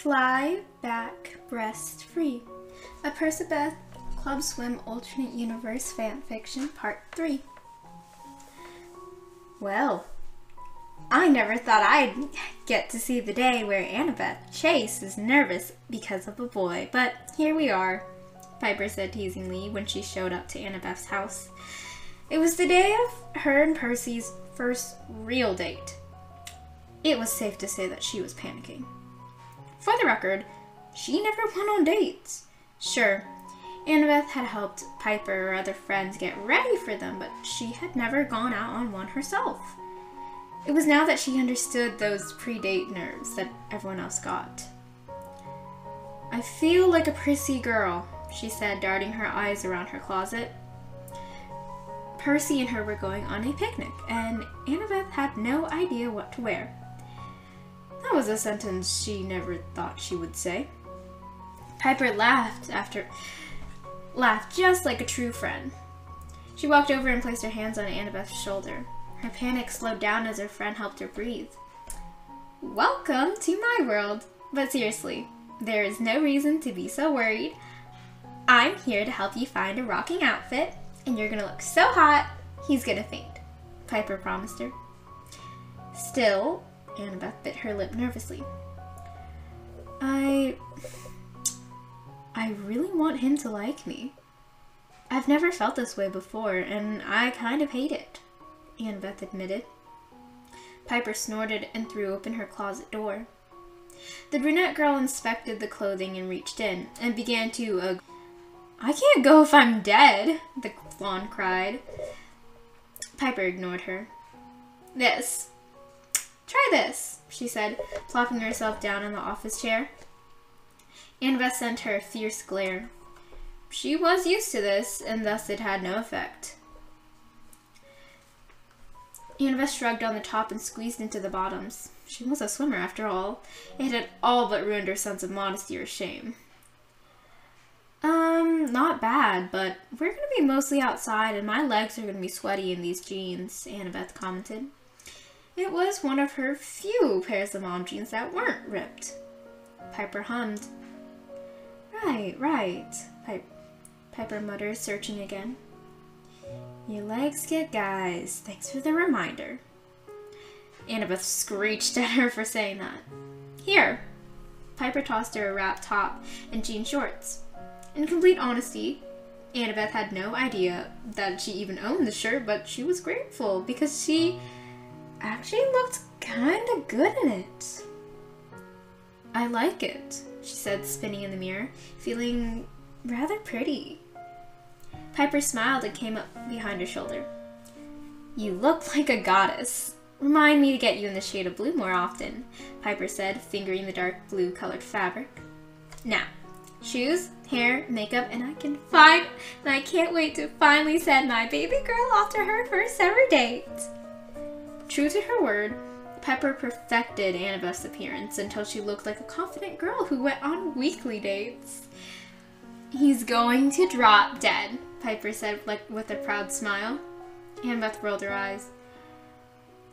Fly Back Breast Free, a Percabeth Club Swim Alternate Universe Fanfiction Part 3. Well, I never thought I'd get to see the day where Annabeth Chase is nervous because of a boy, but here we are, Piper said teasingly when she showed up to Annabeth's house. It was the day of her and Percy's first real date. It was safe to say that she was panicking. For the record, she never went on dates. Sure, Annabeth had helped Piper or other friends get ready for them, but she had never gone out on one herself. It was now that she understood those pre-date nerves that everyone else got. I feel like a prissy girl, she said, darting her eyes around her closet. Percy and her were going on a picnic, and Annabeth had no idea what to wear. That was a sentence she never thought she would say. Piper laughed just like a true friend. She walked over and placed her hands on Annabeth's shoulder. Her panic slowed down as her friend helped her breathe. Welcome to my world. But seriously, there is no reason to be so worried. I'm here to help you find a rocking outfit, and you're gonna look so hot, he's gonna faint, Piper promised her. Still, Annabeth bit her lip nervously. I really want him to like me. I've never felt this way before, and I kind of hate it, Annabeth admitted. Piper snorted and threw open her closet door. The brunette girl inspected the clothing and reached in, and began to, I can't go if I'm dead, the blonde cried. Piper ignored her. Try this, she said, plopping herself down in the office chair. Annabeth sent her a fierce glare. She was used to this, and thus it had no effect. Annabeth shrugged on the top and squeezed into the bottoms. She was a swimmer, after all. It had all but ruined her sense of modesty or shame. Not bad, but we're gonna be mostly outside, and my legs are gonna be sweaty in these jeans, Annabeth commented. It was one of her few pairs of mom jeans that weren't ripped. Piper hummed. Right, Piper muttered, searching again. Your legs get guys. Thanks for the reminder. Annabeth screeched at her for saying that. Here. Piper tossed her a wrap top and jean shorts. In complete honesty, Annabeth had no idea that she even owned the shirt, but she was grateful because she actually looked kind of good in it. I like it, she said, spinning in the mirror, feeling rather pretty. Piper smiled and came up behind her shoulder. You look like a goddess. Remind me to get you in the shade of blue more often, Piper said, fingering the dark blue colored fabric. Now, shoes, hair, makeup, and I can't wait to finally send my baby girl off to her first ever date. True to her word, Piper perfected Annabeth's appearance until she looked like a confident girl who went on weekly dates. He's going to drop dead, Piper said with a proud smile. Annabeth rolled her eyes.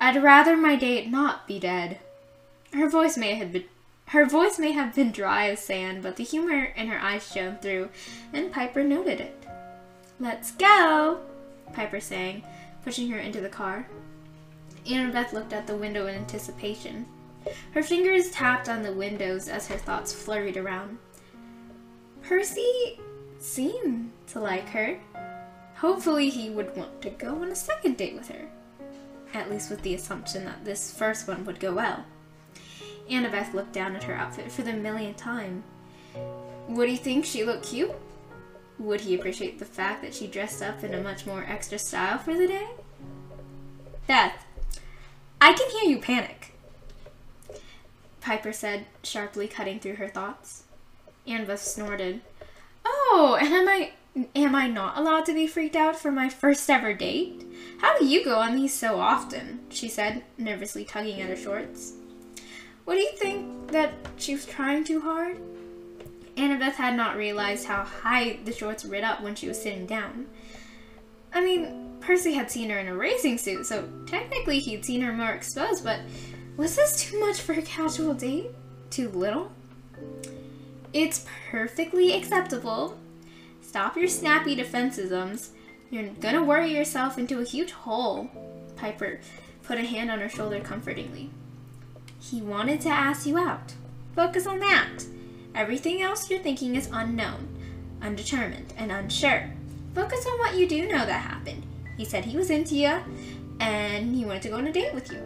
I'd rather my date not be dead. Her voice may have been dry as sand, but the humor in her eyes shone through, and Piper noted it. Let's go, Piper sang, pushing her into the car. Annabeth looked out the window in anticipation. Her fingers tapped on the windows as her thoughts flurried around. Percy seemed to like her. Hopefully he would want to go on a second date with her. At least with the assumption that this first one would go well. Annabeth looked down at her outfit for the millionth time. Would he think she looked cute? Would he appreciate the fact that she dressed up in a much more extra style for the day? Beth, I can hear you panic, Piper said, sharply cutting through her thoughts. Annabeth snorted. Oh, and am I not allowed to be freaked out for my first ever date? How do you go on these so often? She said, nervously tugging at her shorts. What do you think, that she was trying too hard? Annabeth had not realized how high the shorts rid up when she was sitting down. I mean, Percy had seen her in a racing suit, so technically he'd seen her more exposed, but was this too much for a casual date? Too little? It's perfectly acceptable. Stop your snappy defensisms. You're gonna worry yourself into a huge hole. Piper put a hand on her shoulder comfortingly. He wanted to ask you out. Focus on that. Everything else you're thinking is unknown, undetermined, and unsure. Focus on what you do know that happened. He said he was into you, and he wanted to go on a date with you.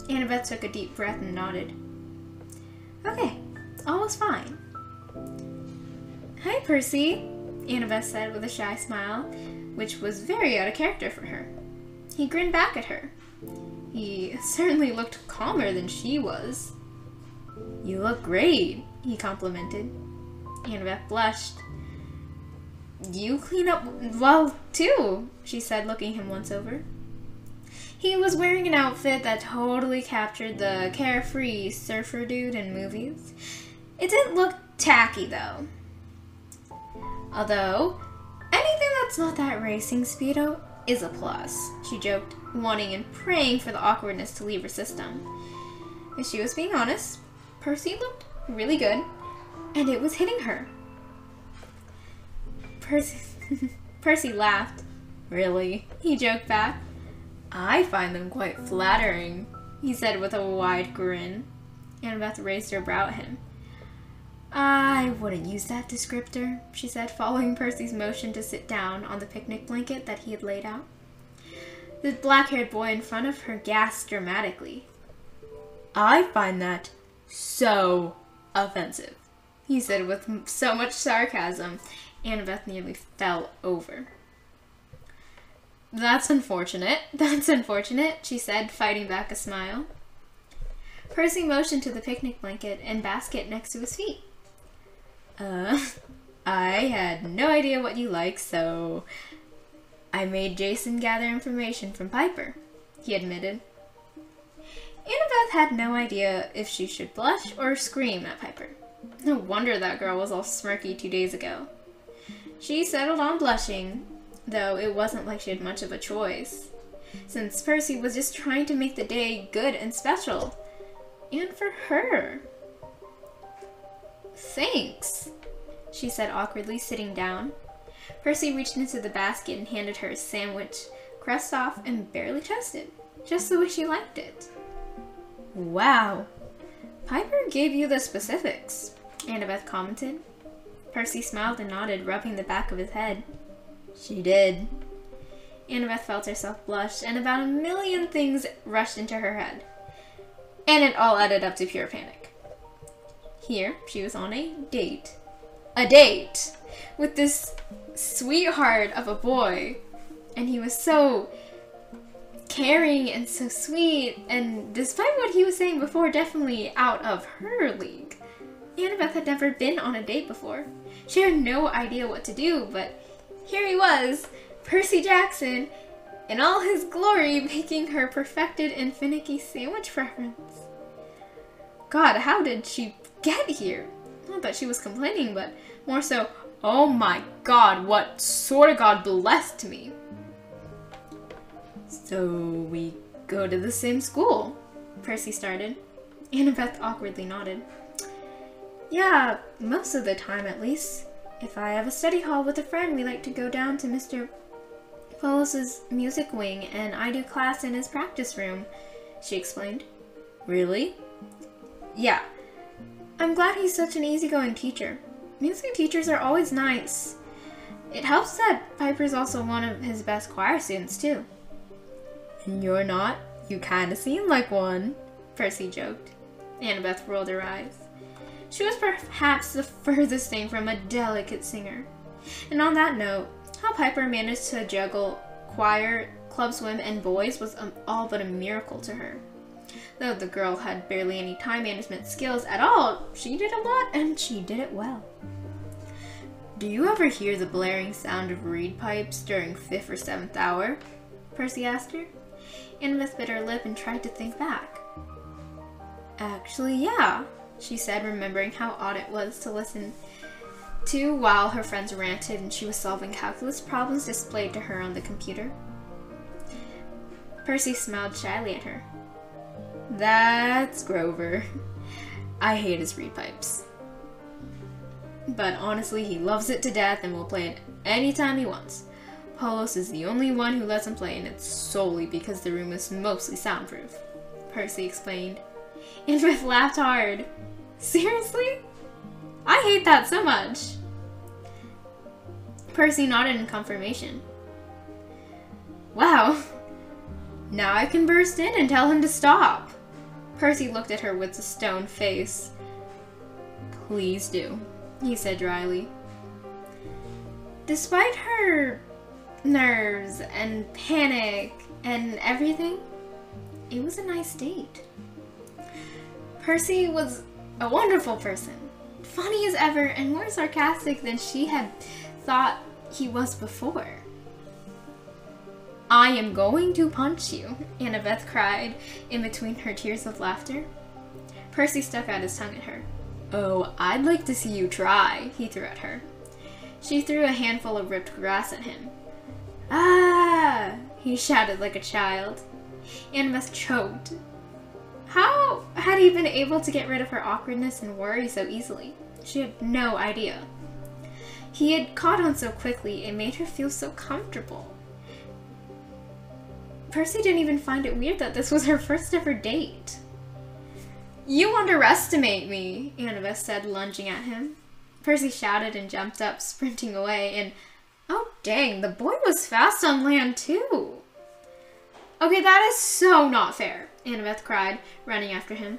Annabeth took a deep breath and nodded. Okay, all was fine. Hi, Percy, Annabeth said with a shy smile, which was very out of character for her. He grinned back at her. He certainly looked calmer than she was. You look great, he complimented. Annabeth blushed. You clean up well, too, she said, looking him once over. He was wearing an outfit that totally captured the carefree surfer dude in movies. It didn't look tacky, though. Although, anything that's not that racing Speedo is a plus, she joked, wanting and praying for the awkwardness to leave her system. If she was being honest, Percy looked really good, and it was hitting her. Percy laughed. Really? He joked back. I find them quite flattering, he said with a wide grin. Annabeth raised her brow at him. I wouldn't use that descriptor, she said, following Percy's motion to sit down on the picnic blanket that he had laid out. The black-haired boy in front of her gasped dramatically. I find that so offensive, he said with so much sarcasm, Annabeth nearly fell over. That's unfortunate, she said, fighting back a smile. Percy motioned to the picnic blanket and basket next to his feet. I had no idea what you like, so I made Jason gather information from Piper, he admitted. Annabeth had no idea if she should blush or scream at Piper. No wonder that girl was all smirky 2 days ago. She settled on blushing, though it wasn't like she had much of a choice, since Percy was just trying to make the day good and special. And for her. Thanks, she said awkwardly, sitting down. Percy reached into the basket and handed her a sandwich, crust off and barely toasted, just the way she liked it. Wow, Piper gave you the specifics, Annabeth commented. Percy smiled and nodded, rubbing the back of his head. She did. Annabeth felt herself blush, and about a million things rushed into her head. And it all added up to pure panic. Here, she was on a date. A date! With this sweetheart of a boy. And he was so caring and so sweet, and despite what he was saying before, definitely out of her league. Annabeth had never been on a date before. She had no idea what to do, but here he was, Percy Jackson, in all his glory, making her perfected and finicky sandwich preference. God, how did she get here? Not that she was complaining, but more so, oh my God, what sort of God blessed me? So we go to the same school, Percy started. Annabeth awkwardly nodded. Yeah, most of the time at least. If I have a study hall with a friend, we like to go down to Mr. Polis's music wing, and I do class in his practice room, she explained. Really? Yeah. I'm glad he's such an easygoing teacher. Music teachers are always nice. It helps that Piper's also one of his best choir students, too. And you're not? You kinda seem like one, Percy joked. Annabeth rolled her eyes. She was perhaps the furthest thing from a delicate singer. And on that note, how Piper managed to juggle choir, club swim, and boys was all but a miracle to her. Though the girl had barely any time management skills at all, she did a lot, and she did it well. Do you ever hear the blaring sound of reed pipes during 5th or 7th hour? Percy asked her. Annabeth bit her lip and tried to think back. Actually, yeah, she said, remembering how odd it was to listen to while her friends ranted and she was solving calculus problems displayed to her on the computer. Percy smiled shyly at her. That's Grover. I hate his reed pipes. but honestly, he loves it to death and will play it anytime he wants. Polos is the only one who lets him play, and it's solely because the room is mostly soundproof, Percy explained. Annabeth laughed hard. Seriously? I hate that so much. Percy nodded in confirmation. Wow. Now I can burst in and tell him to stop. Percy looked at her with a stone face. Please do, he said dryly. Despite her nerves and panic and everything, it was a nice date. Percy was a wonderful person, funny as ever and more sarcastic than she had thought he was before. I am going to punch you, Annabeth cried in between her tears of laughter. Percy stuck out his tongue at her. Oh, I'd like to see you try, he threw at her. She threw a handful of ripped grass at him. Ah! He shouted like a child. Annabeth choked. How had he been able to get rid of her awkwardness and worry so easily? She had no idea. He had caught on so quickly, it made her feel so comfortable. Percy didn't even find it weird that this was her first ever date. You underestimate me, Annabeth said, lunging at him. Percy shouted and jumped up, sprinting away, and oh dang, the boy was fast on land too. Okay, that is so not fair, Annabeth cried, running after him.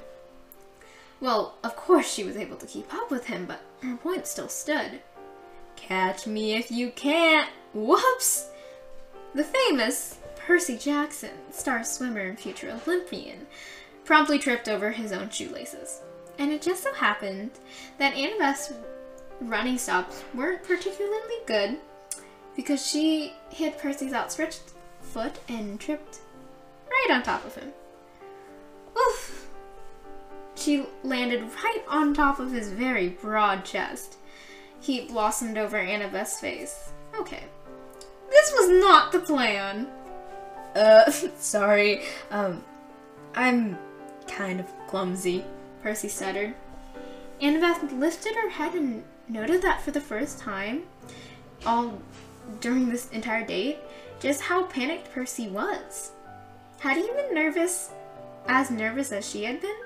Well, of course she was able to keep up with him, but her point still stood. Catch me if you can't. Whoops! The famous Percy Jackson, star swimmer and future Olympian, promptly tripped over his own shoelaces. And it just so happened that Annabeth's running stops weren't particularly good because she hit Percy's outstretched foot and tripped right on top of him. Oof! She landed right on top of his very broad chest. He blossomed over Annabeth's face. Okay. This was not the plan. Sorry. I'm kind of clumsy, Percy stuttered. Annabeth lifted her head and noted that for the first time, all during this entire date, just how panicked Percy was. Had he been as nervous as she had been?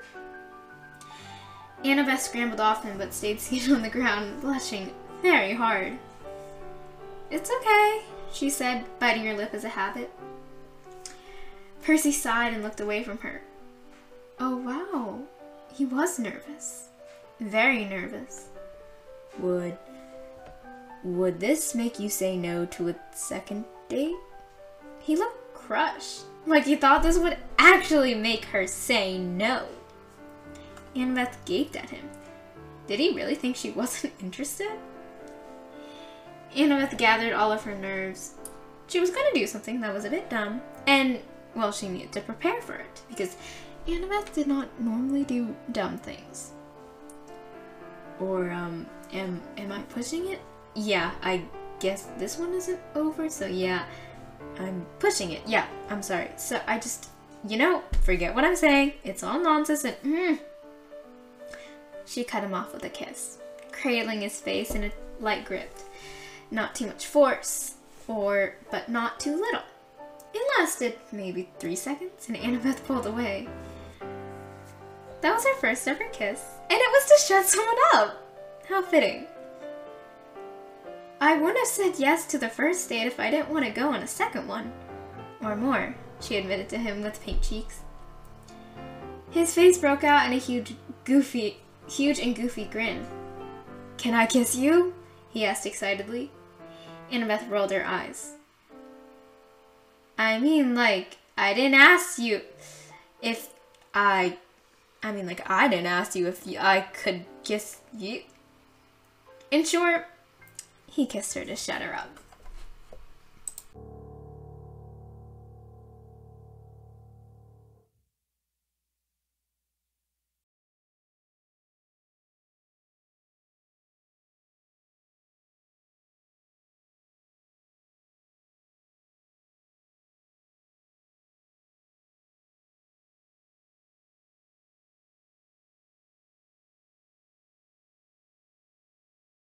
Annabeth scrambled off him but stayed seated on the ground, blushing very hard. It's okay, she said, biting her lip as a habit. Percy sighed and looked away from her. Oh wow, he was nervous. Very nervous. Would this make you say no to a second date? He looked crushed, like he thought this would actually make her say no. Annabeth gaped at him. Did he really think she wasn't interested? Annabeth gathered all of her nerves. She was going to do something that was a bit dumb, and, well, she needed to prepare for it, because Annabeth did not normally do dumb things. Or, am I pushing it? Yeah, I guess this one isn't over, so yeah, I'm pushing it. Yeah, I'm sorry. So I just, forget what I'm saying. It's all nonsense and, She cut him off with a kiss, cradling his face in a light grip. Not too much force, but not too little. It lasted maybe 3 seconds, and Annabeth pulled away. That was her first ever kiss, and it was to shut someone up. How fitting. I wouldn't have said yes to the first date if I didn't want to go on a second one. Or more, she admitted to him with pink cheeks. His face broke out in a huge and goofy grin. Can I kiss you? He asked excitedly. Annabeth rolled her eyes. I mean, I didn't ask you if I didn't ask you if I could kiss you. In short, he kissed her to shut her up.